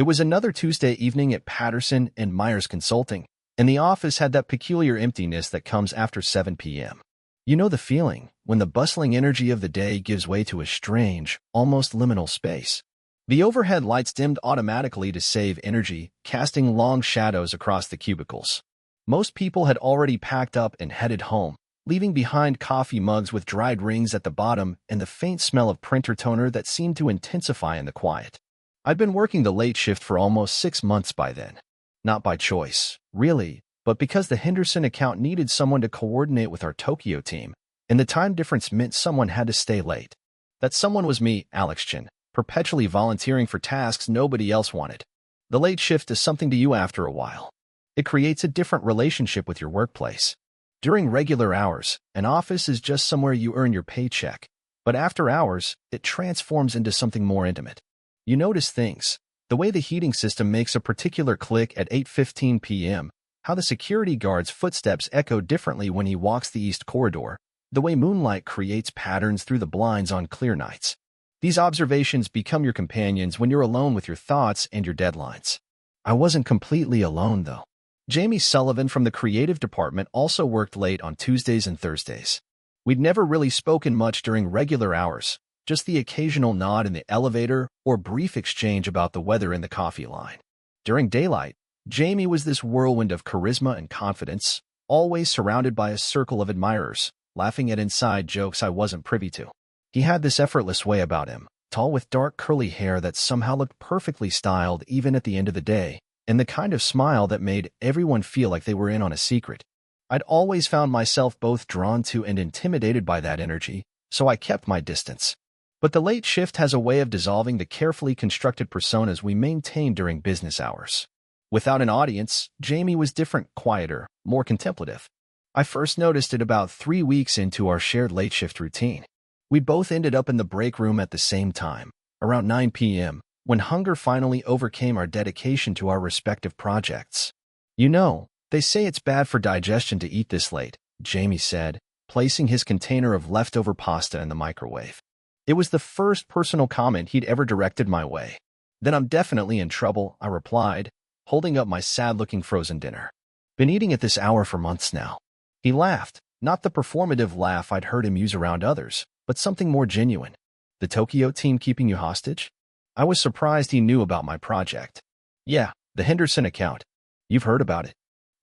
It was another Tuesday evening at Patterson and Myers Consulting, and the office had that peculiar emptiness that comes after 7 p.m. You know the feeling, when the bustling energy of the day gives way to a strange, almost liminal space. The overhead lights dimmed automatically to save energy, casting long shadows across the cubicles. Most people had already packed up and headed home, leaving behind coffee mugs with dried rings at the bottom and the faint smell of printer toner that seemed to intensify in the quiet. I'd been working the late shift for almost 6 months by then. Not by choice, really, but because the Henderson account needed someone to coordinate with our Tokyo team, and the time difference meant someone had to stay late. That someone was me, Alex Chin, perpetually volunteering for tasks nobody else wanted. The late shift is something to you after a while. It creates a different relationship with your workplace. During regular hours, an office is just somewhere you earn your paycheck, but after hours, it transforms into something more intimate. You notice things, the way the heating system makes a particular click at 8:15 p.m., how the security guard's footsteps echo differently when he walks the east corridor, the way moonlight creates patterns through the blinds on clear nights. These observations become your companions when you're alone with your thoughts and your deadlines. I wasn't completely alone, though. Jamie Sullivan from the creative department also worked late on Tuesdays and Thursdays. We'd never really spoken much during regular hours, just the occasional nod in the elevator or brief exchange about the weather in the coffee line. During daylight, Jamie was this whirlwind of charisma and confidence, always surrounded by a circle of admirers, laughing at inside jokes I wasn't privy to. He had this effortless way about him, tall with dark curly hair that somehow looked perfectly styled even at the end of the day, and the kind of smile that made everyone feel like they were in on a secret. I'd always found myself both drawn to and intimidated by that energy, so I kept my distance. But the late shift has a way of dissolving the carefully constructed personas we maintain during business hours. Without an audience, Jamie was different, quieter, more contemplative. I first noticed it about 3 weeks into our shared late shift routine. We both ended up in the break room at the same time, around 9 p.m., when hunger finally overcame our dedication to our respective projects. You know, they say it's bad for digestion to eat this late, Jamie said, placing his container of leftover pasta in the microwave. It was the first personal comment he'd ever directed my way. Then I'm definitely in trouble, I replied, holding up my sad-looking frozen dinner. Been eating at this hour for months now. He laughed, not the performative laugh I'd heard him use around others, but something more genuine. The Tokyo team keeping you hostage? I was surprised he knew about my project. Yeah, the Henderson account. You've heard about it.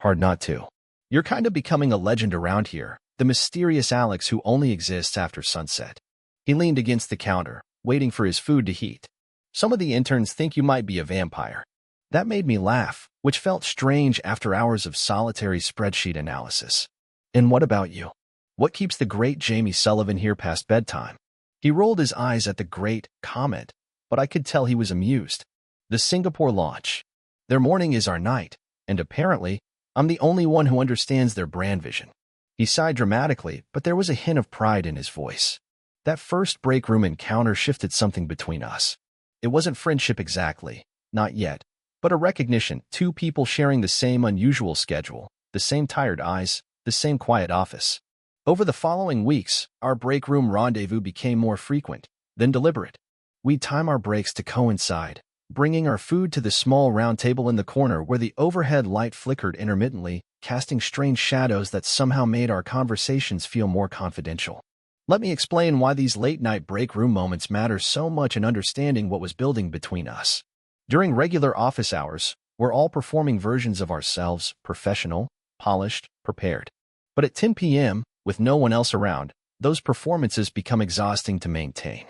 Hard not to. You're kind of becoming a legend around here, the mysterious Alex who only exists after sunset. He leaned against the counter, waiting for his food to heat. Some of the interns think you might be a vampire. That made me laugh, which felt strange after hours of solitary spreadsheet analysis. And what about you? What keeps the great Jamie Sullivan here past bedtime? He rolled his eyes at the great comment, but I could tell he was amused. The Singapore launch. Their morning is our night, and apparently, I'm the only one who understands their brand vision. He sighed dramatically, but there was a hint of pride in his voice. That first break room encounter shifted something between us. It wasn't friendship exactly, not yet, but a recognition, 2 people sharing the same unusual schedule, the same tired eyes, the same quiet office. Over the following weeks, our break room rendezvous became more frequent, then deliberate. We'd time our breaks to coincide, bringing our food to the small round table in the corner where the overhead light flickered intermittently, casting strange shadows that somehow made our conversations feel more confidential. Let me explain why these late-night break room moments matter so much in understanding what was building between us. During regular office hours, we're all performing versions of ourselves, professional, polished, prepared. But at 10 p.m., with no one else around, those performances become exhausting to maintain.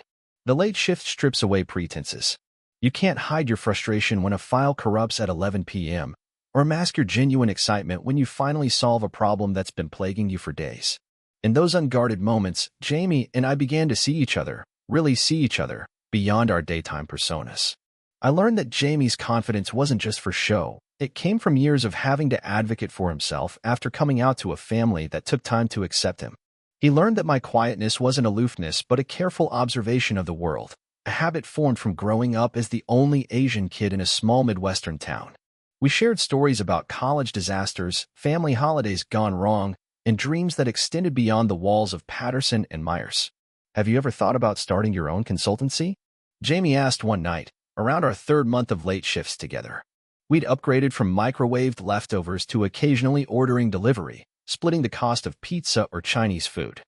The late shift strips away pretenses. You can't hide your frustration when a file corrupts at 11 p.m., or mask your genuine excitement when you finally solve a problem that's been plaguing you for days. In those unguarded moments, Jamie and I began to see each other, really see each other, beyond our daytime personas. I learned that Jamie's confidence wasn't just for show. It came from years of having to advocate for himself after coming out to a family that took time to accept him. He learned that my quietness wasn't aloofness but a careful observation of the world, a habit formed from growing up as the only Asian kid in a small Midwestern town. We shared stories about college disasters, family holidays gone wrong, and dreams that extended beyond the walls of Patterson and Myers. Have you ever thought about starting your own consultancy? Jamie asked one night, around our third month of late shifts together. We'd upgraded from microwaved leftovers to occasionally ordering delivery, splitting the cost of pizza or Chinese food.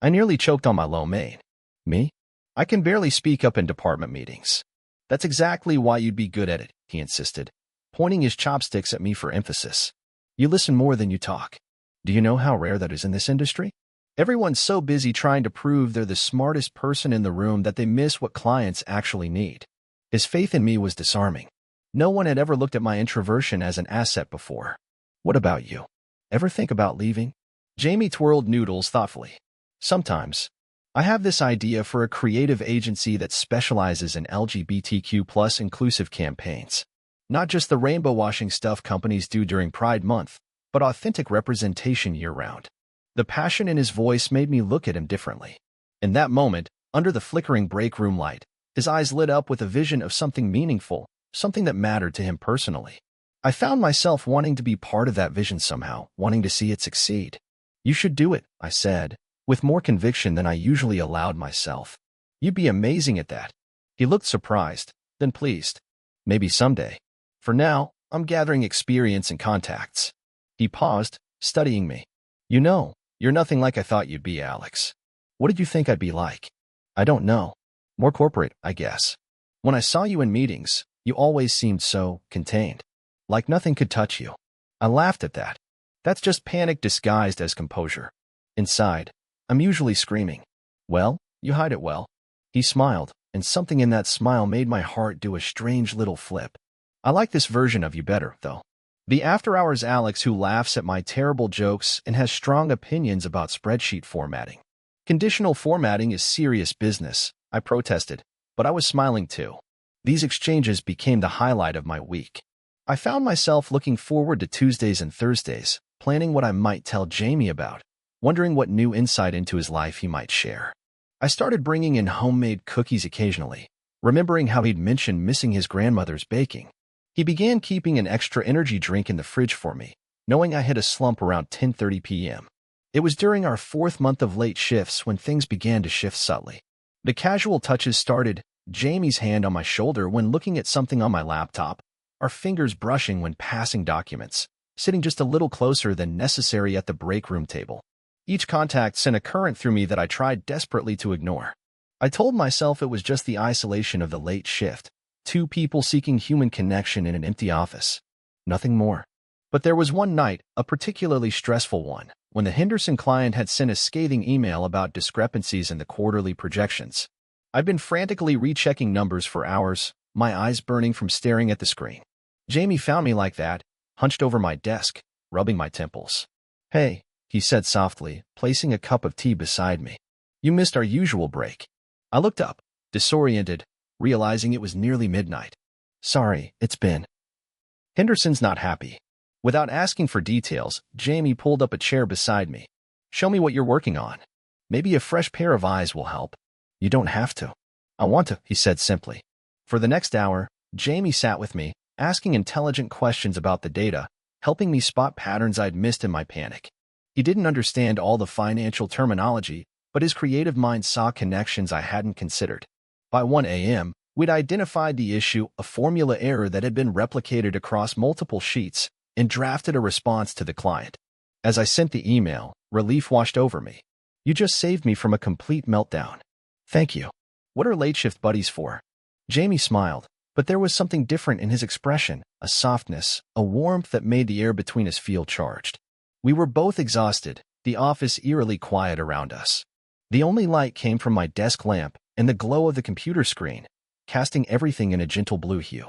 I nearly choked on my lo mein. Me? I can barely speak up in department meetings. That's exactly why you'd be good at it, he insisted, pointing his chopsticks at me for emphasis. You listen more than you talk. Do you know how rare that is in this industry? Everyone's so busy trying to prove they're the smartest person in the room that they miss what clients actually need. His faith in me was disarming. No one had ever looked at my introversion as an asset before. What about you? Ever think about leaving? Jamie twirled noodles thoughtfully. Sometimes. I have this idea for a creative agency that specializes in LGBTQ+ inclusive campaigns. Not just the rainbow washing stuff companies do during Pride Month, but authentic representation year-round. The passion in his voice made me look at him differently. In that moment, under the flickering break room light, his eyes lit up with a vision of something meaningful, something that mattered to him personally. I found myself wanting to be part of that vision somehow, wanting to see it succeed. You should do it, I said, with more conviction than I usually allowed myself. You'd be amazing at that. He looked surprised, then pleased. Maybe someday. For now, I'm gathering experience and contacts. He paused, studying me. You know, you're nothing like I thought you'd be, Alex. What did you think I'd be like? I don't know. More corporate, I guess. When I saw you in meetings, you always seemed so contained. Like nothing could touch you. I laughed at that. That's just panic disguised as composure. Inside, I'm usually screaming. Well, you hide it well. He smiled, and something in that smile made my heart do a strange little flip. I like this version of you better, though. The after-hours Alex who laughs at my terrible jokes and has strong opinions about spreadsheet formatting. Conditional formatting is serious business, I protested, but I was smiling too. These exchanges became the highlight of my week. I found myself looking forward to Tuesdays and Thursdays, planning what I might tell Jamie about, wondering what new insight into his life he might share. I started bringing in homemade cookies occasionally, remembering how he'd mentioned missing his grandmother's baking. He began keeping an extra energy drink in the fridge for me, knowing I hit a slump around 10:30 p.m. It was during our fourth month of late shifts when things began to shift subtly. The casual touches started, Jamie's hand on my shoulder when looking at something on my laptop, our fingers brushing when passing documents, sitting just a little closer than necessary at the break room table. Each contact sent a current through me that I tried desperately to ignore. I told myself it was just the isolation of the late shift, two people seeking human connection in an empty office. Nothing more. But there was one night, a particularly stressful one, when the Henderson client had sent a scathing email about discrepancies in the quarterly projections. I'd been frantically rechecking numbers for hours, my eyes burning from staring at the screen. Jamie found me like that, hunched over my desk, rubbing my temples. Hey, he said softly, placing a cup of tea beside me. You missed our usual break. I looked up, disoriented, realizing it was nearly midnight. Sorry, it's been. Henderson's not happy. Without asking for details, Jamie pulled up a chair beside me. Show me what you're working on. Maybe a fresh pair of eyes will help. You don't have to. I want to, he said simply. For the next hour, Jamie sat with me, asking intelligent questions about the data, helping me spot patterns I'd missed in my panic. He didn't understand all the financial terminology, but his creative mind saw connections I hadn't considered. By 1 a.m., we'd identified the issue, a formula error that had been replicated across multiple sheets, and drafted a response to the client. As I sent the email, relief washed over me. You just saved me from a complete meltdown. Thank you. What are late shift buddies for? Jamie smiled, but there was something different in his expression, a softness, a warmth that made the air between us feel charged. We were both exhausted, the office eerily quiet around us. The only light came from my desk lamp and the glow of the computer screen, casting everything in a gentle blue hue.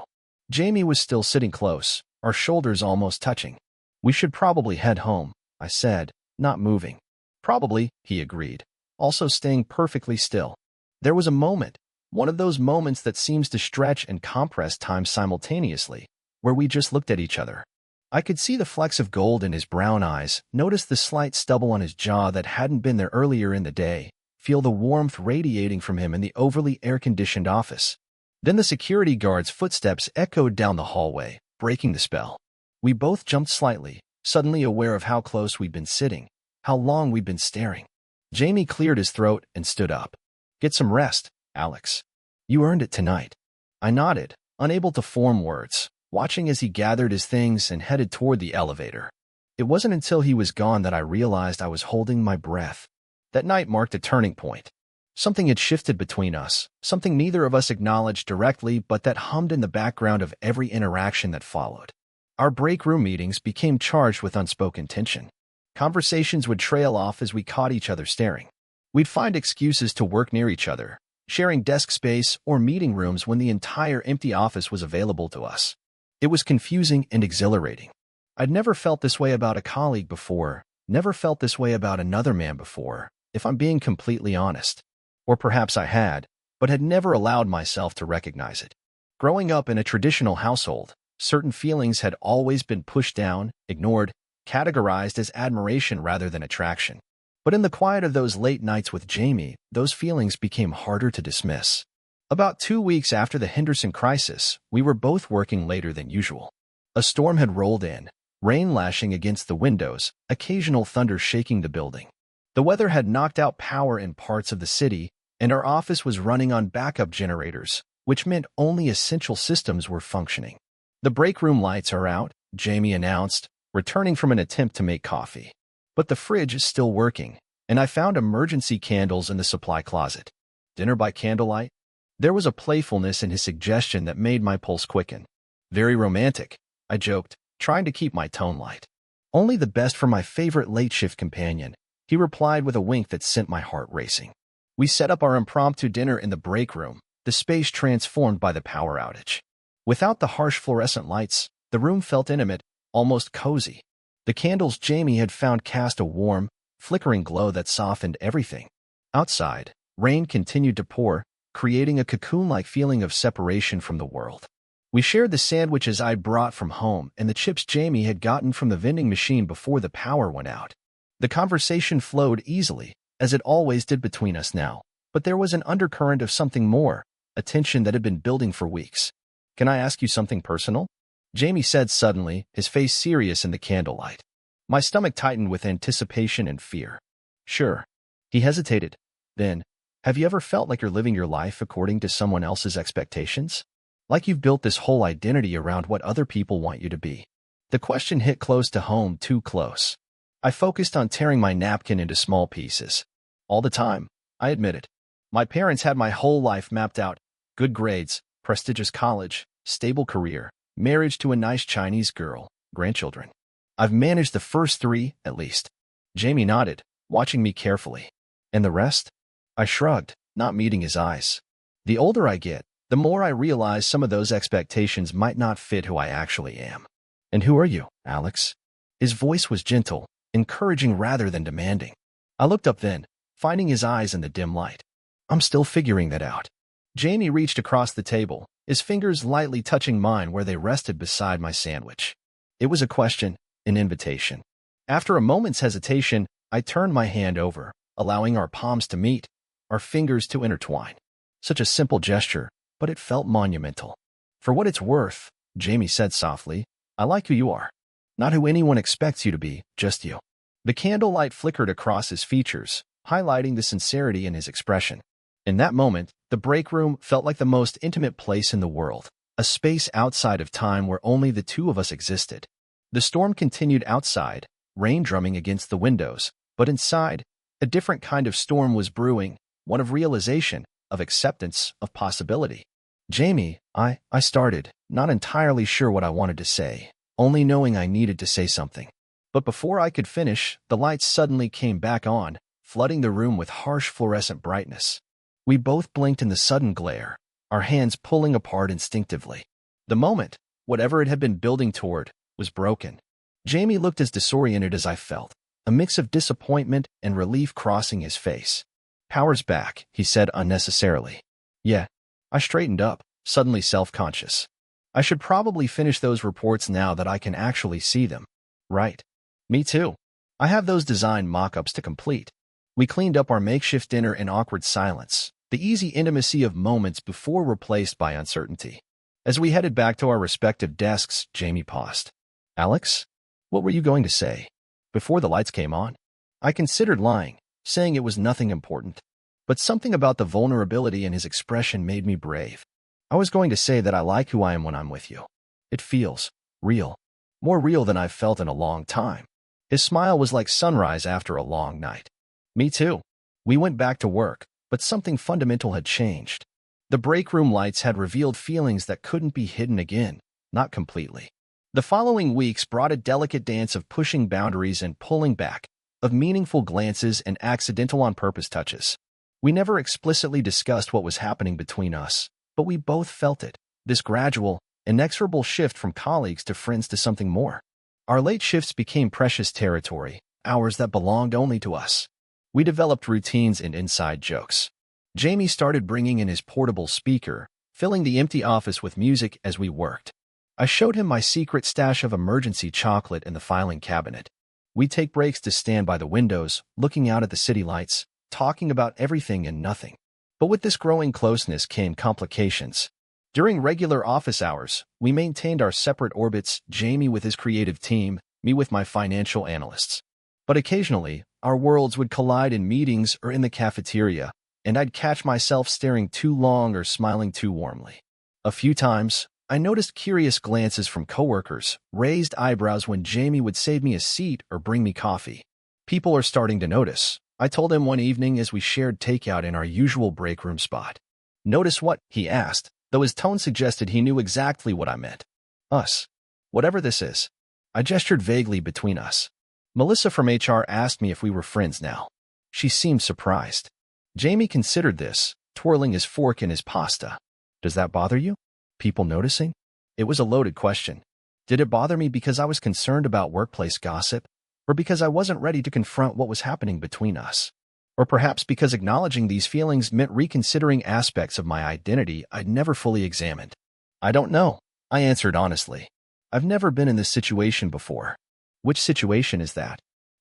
Jamie was still sitting close, our shoulders almost touching. We should probably head home, I said, not moving. Probably, he agreed, also staying perfectly still. There was a moment, one of those moments that seems to stretch and compress time simultaneously, where we just looked at each other. I could see the flecks of gold in his brown eyes, notice the slight stubble on his jaw that hadn't been there earlier in the day, feel the warmth radiating from him in the overly air-conditioned office. Then the security guard's footsteps echoed down the hallway, breaking the spell. We both jumped slightly, suddenly aware of how close we'd been sitting, how long we'd been staring. Jamie cleared his throat and stood up. Get some rest, Alex. You earned it tonight. I nodded, unable to form words, watching as he gathered his things and headed toward the elevator. It wasn't until he was gone that I realized I was holding my breath. That night marked a turning point. Something had shifted between us, something neither of us acknowledged directly but that hummed in the background of every interaction that followed. Our break room meetings became charged with unspoken tension. Conversations would trail off as we caught each other staring. We'd find excuses to work near each other, sharing desk space or meeting rooms when the entire empty office was available to us. It was confusing and exhilarating. I'd never felt this way about a colleague before, never felt this way about another man before, if I'm being completely honest. Or perhaps I had, but had never allowed myself to recognize it. Growing up in a traditional household, certain feelings had always been pushed down, ignored, categorized as admiration rather than attraction. But in the quiet of those late nights with Jamie, those feelings became harder to dismiss. About 2 weeks after the Henderson crisis, we were both working later than usual. A storm had rolled in, rain lashing against the windows, occasional thunder shaking the building. The weather had knocked out power in parts of the city, and our office was running on backup generators, which meant only essential systems were functioning. "The break room lights are out," Jamie announced, returning from an attempt to make coffee. "But the fridge is still working, and I found emergency candles in the supply closet. Dinner by candlelight?" There was a playfulness in his suggestion that made my pulse quicken. "Very romantic," I joked, trying to keep my tone light. "Only the best for my favorite late-shift companion," he replied with a wink that sent my heart racing. We set up our impromptu dinner in the break room, the space transformed by the power outage. Without the harsh fluorescent lights, the room felt intimate, almost cozy. The candles Jamie had found cast a warm, flickering glow that softened everything. Outside, rain continued to pour, creating a cocoon-like feeling of separation from the world. We shared the sandwiches I'd brought from home and the chips Jamie had gotten from the vending machine before the power went out. The conversation flowed easily, as it always did between us now, but there was an undercurrent of something more, a tension that had been building for weeks. "Can I ask you something personal?" Jamie said suddenly, his face serious in the candlelight. My stomach tightened with anticipation and fear. "Sure." He hesitated. Then, "Have you ever felt like you're living your life according to someone else's expectations? Like you've built this whole identity around what other people want you to be?" The question hit close to home, too close. I focused on tearing my napkin into small pieces. "All the time," I admitted. "My parents had my whole life mapped out. Good grades, prestigious college, stable career, marriage to a nice Chinese girl, grandchildren. I've managed the first 3, at least." Jamie nodded, watching me carefully. "And the rest?" I shrugged, not meeting his eyes. "The older I get, the more I realize some of those expectations might not fit who I actually am." "And who are you, Alex?" His voice was gentle, encouraging rather than demanding. I looked up then, finding his eyes in the dim light. "I'm still figuring that out." Jamie reached across the table, his fingers lightly touching mine where they rested beside my sandwich. It was a question, an invitation. After a moment's hesitation, I turned my hand over, allowing our palms to meet, our fingers to intertwine. Such a simple gesture, but it felt monumental. "For what it's worth," Jamie said softly, "I like who you are. Not who anyone expects you to be, just you." The candlelight flickered across his features, highlighting the sincerity in his expression. In that moment, the break room felt like the most intimate place in the world, a space outside of time where only the two of us existed. The storm continued outside, rain drumming against the windows, but inside, a different kind of storm was brewing, one of realization, of acceptance, of possibility. "Jamie," I started, not entirely sure what I wanted to say, only knowing I needed to say something. But before I could finish, the lights suddenly came back on, flooding the room with harsh fluorescent brightness. We both blinked in the sudden glare, our hands pulling apart instinctively. The moment, whatever it had been building toward, was broken. Jamie looked as disoriented as I felt, a mix of disappointment and relief crossing his face. "Power's back," he said unnecessarily. "Yeah." I straightened up, suddenly self-conscious. "I should probably finish those reports now that I can actually see them." "Right. Me too. I have those design mock-ups to complete." We cleaned up our makeshift dinner in awkward silence, the easy intimacy of moments before replaced by uncertainty. As we headed back to our respective desks, Jamie paused. "Alex, what were you going to say?" "Before the lights came on." I considered lying, saying it was nothing important. But something about the vulnerability in his expression made me brave. I was going to say that I like who I am when I'm with you. It feels real. More real than I've felt in a long time. His smile was like sunrise after a long night. Me too. We went back to work, but something fundamental had changed. The break room lights had revealed feelings that couldn't be hidden again, not completely. The following weeks brought a delicate dance of pushing boundaries and pulling back, of meaningful glances and accidental on-purpose touches. We never explicitly discussed what was happening between us, but we both felt it, this gradual, inexorable shift from colleagues to friends to something more. Our late shifts became precious territory, hours that belonged only to us. We developed routines and inside jokes. Jamie started bringing in his portable speaker, filling the empty office with music as we worked. I showed him my secret stash of emergency chocolate in the filing cabinet. We'd take breaks to stand by the windows, looking out at the city lights, talking about everything and nothing. But with this growing closeness came complications. During regular office hours, we maintained our separate orbits, Jamie with his creative team, me with my financial analysts. But occasionally, our worlds would collide in meetings or in the cafeteria, and I'd catch myself staring too long or smiling too warmly. A few times, I noticed curious glances from coworkers, raised eyebrows when Jamie would save me a seat or bring me coffee. People are starting to notice, I told him one evening as we shared takeout in our usual break room spot. Notice what? He asked, though his tone suggested he knew exactly what I meant. Us. Whatever this is. I gestured vaguely between us. Melissa from HR asked me if we were friends now. She seemed surprised. Jamie considered this, twirling his fork in his pasta. Does that bother you? People noticing? It was a loaded question. Did it bother me because I was concerned about workplace gossip? Or because I wasn't ready to confront what was happening between us? Or perhaps because acknowledging these feelings meant reconsidering aspects of my identity I'd never fully examined? I don't know, I answered honestly. I've never been in this situation before. Which situation is that?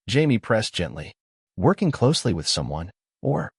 Jamie pressed gently. Working closely with someone, or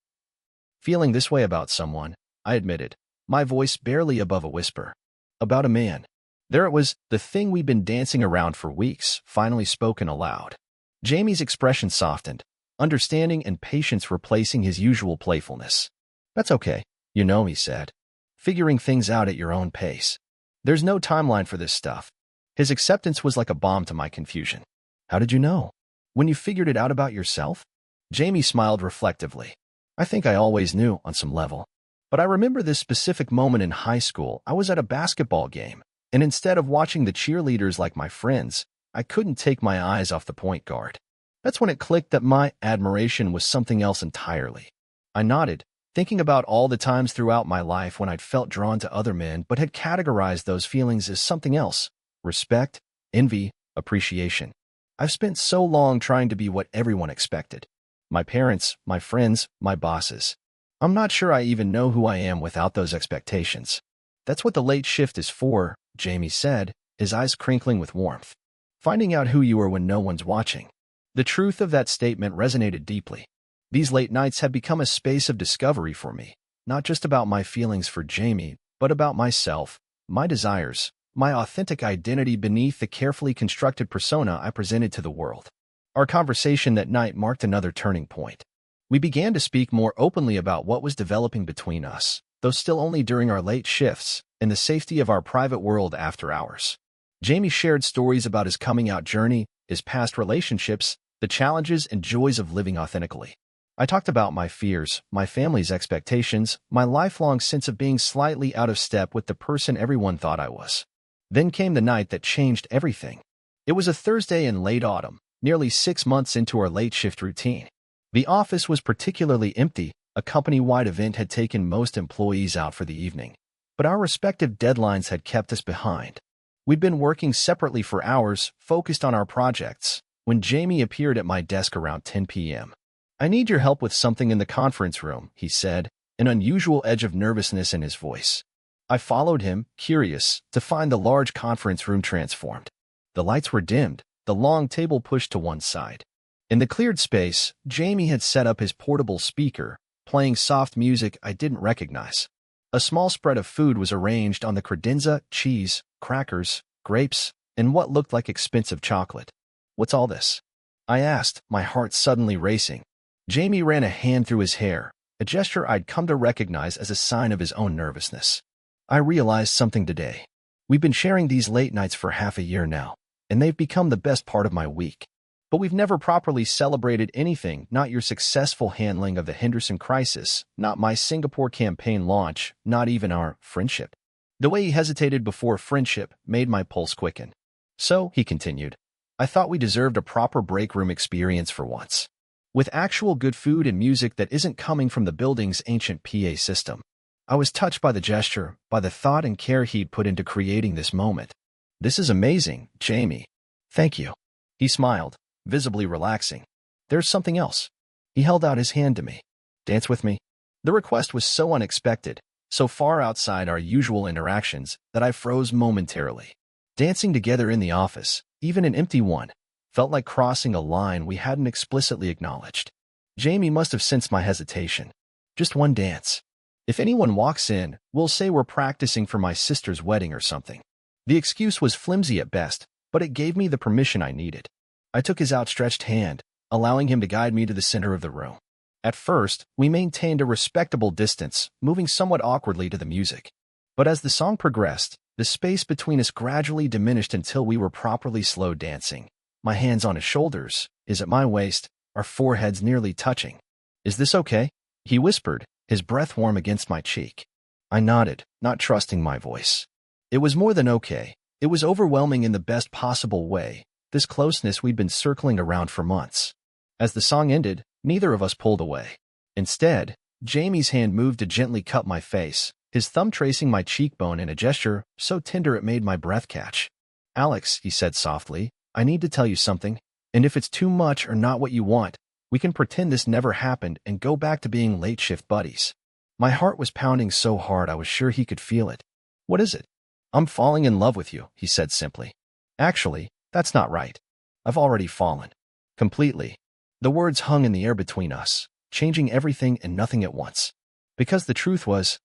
feeling this way about someone, I admitted, my voice barely above a whisper. About a man. There it was, the thing we'd been dancing around for weeks, finally spoken aloud. Jamie's expression softened, understanding and patience replacing his usual playfulness. That's okay, you know, he said. Figuring things out at your own pace. There's no timeline for this stuff. His acceptance was like a balm to my confusion. How did you know? When you figured it out about yourself? Jamie smiled reflectively. I think I always knew on some level. But I remember this specific moment in high school. I was at a basketball game, and instead of watching the cheerleaders like my friends, I couldn't take my eyes off the point guard. That's when it clicked that my admiration was something else entirely. I nodded, thinking about all the times throughout my life when I'd felt drawn to other men but had categorized those feelings as something else. Respect, envy, appreciation. I've spent so long trying to be what everyone expected. My parents, my friends, my bosses. I'm not sure I even know who I am without those expectations. That's what the late shift is for, Jamie said, his eyes crinkling with warmth. Finding out who you are when no one's watching. The truth of that statement resonated deeply. These late nights had become a space of discovery for me, not just about my feelings for Jamie, but about myself, my desires, my authentic identity beneath the carefully constructed persona I presented to the world. Our conversation that night marked another turning point. We began to speak more openly about what was developing between us, though still only during our late shifts, in the safety of our private world after hours. Jamie shared stories about his coming-out journey, his past relationships, the challenges and joys of living authentically. I talked about my fears, my family's expectations, my lifelong sense of being slightly out of step with the person everyone thought I was. Then came the night that changed everything. It was a Thursday in late autumn, nearly 6 months into our late shift routine. The office was particularly empty. A company-wide event had taken most employees out for the evening, but our respective deadlines had kept us behind. We'd been working separately for hours, focused on our projects, when Jamie appeared at my desk around 10 p.m. I need your help with something in the conference room, he said, an unusual edge of nervousness in his voice. I followed him, curious, to find the large conference room transformed. The lights were dimmed, the long table pushed to one side. In the cleared space, Jamie had set up his portable speaker, playing soft music I didn't recognize. A small spread of food was arranged on the credenza, cheese, crackers, grapes, and what looked like expensive chocolate. What's all this? I asked, my heart suddenly racing. Jamie ran a hand through his hair, a gesture I'd come to recognize as a sign of his own nervousness. I realized something today. We've been sharing these late nights for half a year now, and they've become the best part of my week. But we've never properly celebrated anything, not your successful handling of the Henderson crisis, not my Singapore campaign launch, not even our friendship. The way he hesitated before friendship made my pulse quicken. So, he continued, I thought we deserved a proper break room experience for once, with actual good food and music that isn't coming from the building's ancient PA system. I was touched by the gesture, by the thought and care he'd put into creating this moment. This is amazing, Jamie. Thank you. He smiled, visibly relaxing. There's something else. He held out his hand to me. Dance with me? The request was so unexpected, so far outside our usual interactions, that I froze momentarily. Dancing together in the office, even an empty one, felt like crossing a line we hadn't explicitly acknowledged. Jamie must have sensed my hesitation. Just one dance. If anyone walks in, we'll say we're practicing for my sister's wedding or something. The excuse was flimsy at best, but it gave me the permission I needed. I took his outstretched hand, allowing him to guide me to the center of the room. At first, we maintained a respectable distance, moving somewhat awkwardly to the music. But as the song progressed, the space between us gradually diminished until we were properly slow dancing. My hands on his shoulders, his at my waist, our foreheads nearly touching. Is this okay? He whispered, his breath warm against my cheek. I nodded, not trusting my voice. It was more than okay. It was overwhelming in the best possible way, this closeness we'd been circling around for months. As the song ended, neither of us pulled away. Instead, Jamie's hand moved to gently cup my face, his thumb tracing my cheekbone in a gesture so tender it made my breath catch. Alex, he said softly, I need to tell you something, and if it's too much or not what you want, we can pretend this never happened and go back to being late shift buddies. My heart was pounding so hard I was sure he could feel it. What is it? I'm falling in love with you, he said simply. Actually, that's not right. I've already fallen. Completely. The words hung in the air between us, changing everything and nothing at once. Because the truth was,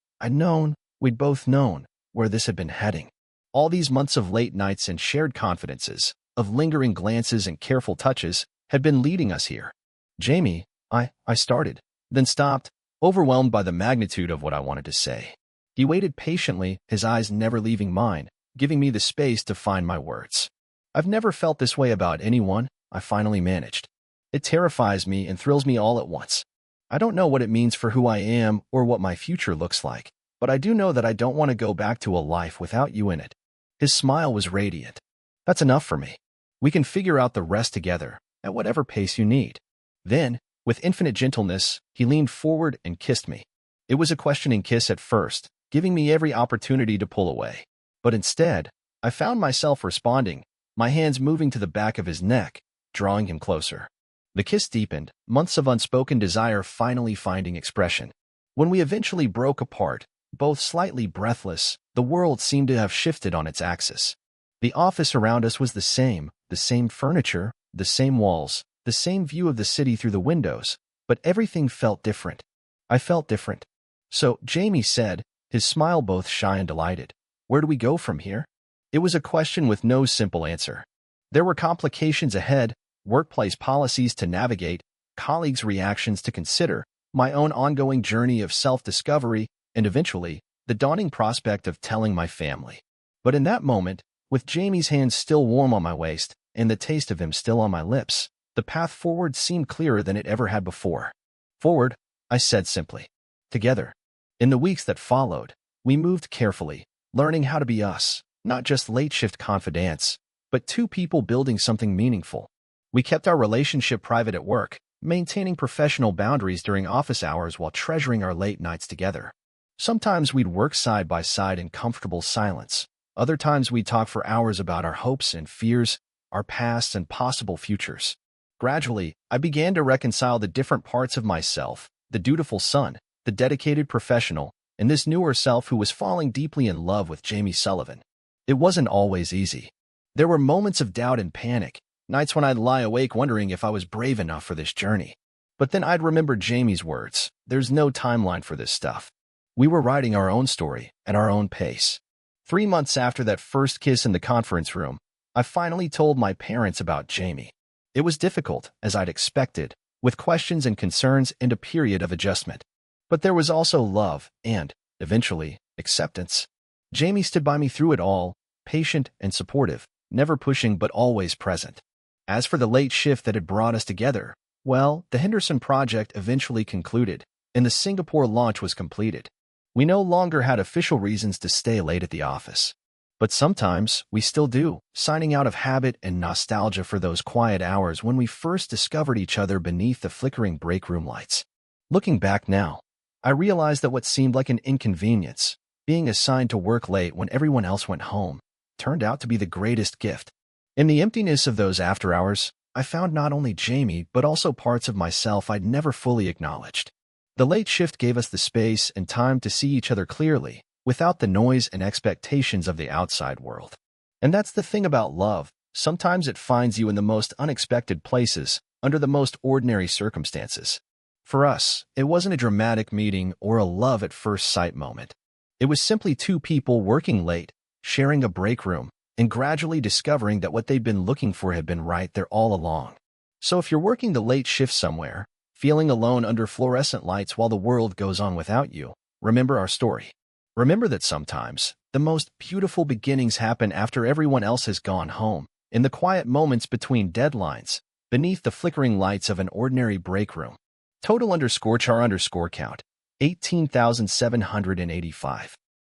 we'd both known, where this had been heading. All these months of late nights and shared confidences, of lingering glances and careful touches, had been leading us here. Jamie, I started, then stopped, overwhelmed by the magnitude of what I wanted to say. He waited patiently, his eyes never leaving mine, giving me the space to find my words. I've never felt this way about anyone, I finally managed. It terrifies me and thrills me all at once. I don't know what it means for who I am or what my future looks like, but I do know that I don't want to go back to a life without you in it. His smile was radiant. That's enough for me. We can figure out the rest together, at whatever pace you need. Then, with infinite gentleness, he leaned forward and kissed me. It was a questioning kiss at first, giving me every opportunity to pull away. But instead, I found myself responding, my hands moving to the back of his neck, drawing him closer. The kiss deepened, months of unspoken desire finally finding expression. When we eventually broke apart, both slightly breathless, the world seemed to have shifted on its axis. The office around us was the same furniture, the same walls, the same view of the city through the windows, but everything felt different. I felt different. So, Jamie said, his smile both shy and delighted, where do we go from here? It was a question with no simple answer. There were complications ahead, workplace policies to navigate, colleagues' reactions to consider, my own ongoing journey of self-discovery, and eventually, the dawning prospect of telling my family. But in that moment, with Jamie's hands still warm on my waist and the taste of him still on my lips, the path forward seemed clearer than it ever had before. Forward, I said simply. Together. In the weeks that followed, we moved carefully, learning how to be us, not just late-shift confidants, but two people building something meaningful. We kept our relationship private at work, maintaining professional boundaries during office hours while treasuring our late nights together. Sometimes we'd work side by side in comfortable silence. Other times we'd talk for hours about our hopes and fears, our pasts and possible futures. Gradually, I began to reconcile the different parts of myself, the dutiful son, the dedicated professional, and this newer self who was falling deeply in love with Jamie Sullivan. It wasn't always easy. There were moments of doubt and panic, nights when I'd lie awake wondering if I was brave enough for this journey. But then I'd remember Jamie's words, there's no timeline for this stuff. We were writing our own story at our own pace. 3 months after that first kiss in the conference room, I finally told my parents about Jamie. It was difficult, as I'd expected, with questions and concerns and a period of adjustment. But there was also love and, eventually, acceptance. Jamie stood by me through it all, patient and supportive, never pushing but always present. As for the late shift that had brought us together, well, the Henderson project eventually concluded, and the Singapore launch was completed. We no longer had official reasons to stay late at the office. But sometimes, we still do, signing out of habit and nostalgia for those quiet hours when we first discovered each other beneath the flickering break room lights. Looking back now, I realized that what seemed like an inconvenience, being assigned to work late when everyone else went home, turned out to be the greatest gift. In the emptiness of those after hours, I found not only Jamie but also parts of myself I'd never fully acknowledged. The late shift gave us the space and time to see each other clearly, without the noise and expectations of the outside world. And that's the thing about love. Sometimes it finds you in the most unexpected places, under the most ordinary circumstances. For us, it wasn't a dramatic meeting or a love at first sight moment. It was simply two people working late, sharing a break room, and gradually discovering that what they'd been looking for had been right there all along. So if you're working the late shift somewhere, feeling alone under fluorescent lights while the world goes on without you, remember our story. Remember that sometimes, the most beautiful beginnings happen after everyone else has gone home, in the quiet moments between deadlines, beneath the flickering lights of an ordinary break room. Total_char_count, 18,785.